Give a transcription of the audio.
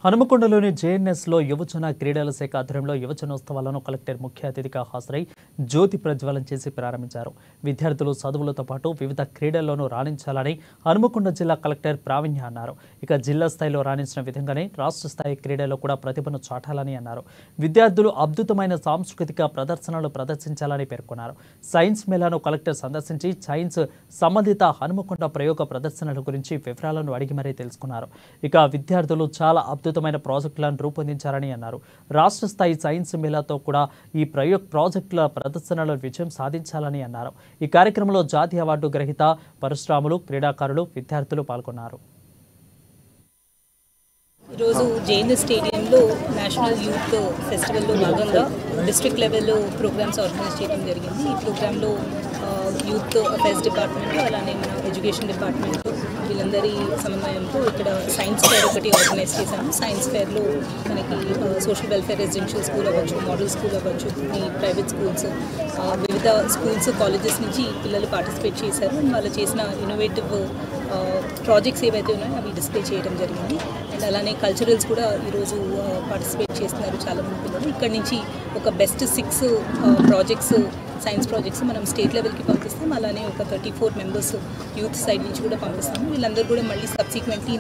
హనుమకొండలోని జేఎన్ఎస్లో యువజన క్రీడల శాఖ ఆధ్వర్యంలో యువజనోత్సవాలను కలెక్టర్ ముఖ్య అతిథిగా హాజరై జ్యోతి ప్రజ్వలన చేసి ప్రారంభించారు. విద్యార్థులు చదువులతో పాటు వివిధ క్రీడల్లోనూ రాణించాలని హనుమకొండ జిల్లా కలెక్టర్ ప్రావీణ్య అన్నారు. ఇక జిల్లా స్థాయిలో రాణించిన విధంగానే రాష్ట్ర స్థాయి క్రీడల్లో కూడా ప్రతిభను చాటాలని అన్నారు. విద్యార్థులు అద్భుతమైన సాంస్కృతిక ప్రదర్శనలు ప్రదర్శించాలని పేర్కొన్నారు. సైన్స్ మేళాను కలెక్టర్ సందర్శించి సైన్స్ సంబంధిత హనుమకొండ ప్రయోగ ప్రదర్శనల గురించి వివరాలను అడిగి మరీ తెలుసుకున్నారు. ఇక విద్యార్థులు చాలా అద్భుతమైన ప్రాజెక్టులను రూపొందించారని అన్నారు. రాష్ట్ర స్థాయి సైన్స్ మేళాతో కూడా ఈ ప్రాజెక్టుల ప్రదర్శనలో విజయం సాధించాలని అన్నారు. ఈ కార్యక్రమంలో జాతీయ అవార్డు గ్రహీత పరశురాములు, క్రీడాకారులు, విద్యార్థులు పాల్గొన్నారు. ఈరోజు జేఎన్ఎస్ స్టేడియంలో నేషనల్ యూత్ ఫెస్టివల్లో భాగంగా డిస్ట్రిక్ట్ లెవెల్లో ప్రోగ్రామ్స్ ఆర్గనైజ్ చేయడం జరిగింది. ఈ ప్రోగ్రాంలో యూత్ అఫైర్స్ డిపార్ట్మెంట్ అలానే మన ఎడ్యుకేషన్ డిపార్ట్మెంట్ వీళ్ళందరి సమన్వయంతో ఇక్కడ సైన్స్ ఫేర్ ఒకటి ఆర్గనైజ్ చేశాము. సైన్స్ ఫేర్లో మనకి సోషల్ వెల్ఫేర్ రెసిడెన్షియల్ స్కూల్ అవ్వచ్చు, మోడల్ స్కూల్ అవ్వచ్చు, ఈ ప్రైవేట్ స్కూల్స్, వివిధ స్కూల్స్, కాలేజెస్ నుంచి పిల్లలు పార్టిసిపేట్ చేశారు. అండ్ వాళ్ళు చేసిన ఇన్నోవేటివ్ ప్రాజెక్ట్స్ ఏవైతే ఉన్నాయో అవి డిస్ప్లే చేయడం జరిగింది. అండ్ అలానే కల్చరల్స్ కూడా ఈరోజు పార్టిసిపేట్ చేస్తున్నారు చాలామంది పిల్లలు. ఇక్కడ నుంచి ఒక బెస్ట్ 6 ప్రాజెక్ట్స్, సైన్స్ ప్రాజెక్ట్స్ మనం స్టేట్ లెవెల్కి పంపిస్తాం. అలానే ఒక 34 మెంబర్స్ యూత్ సైడ్ నుంచి కూడా పంపిస్తాము. వీళ్ళందరూ కూడా మళ్ళీ సబ్సిక్వెంట్లీ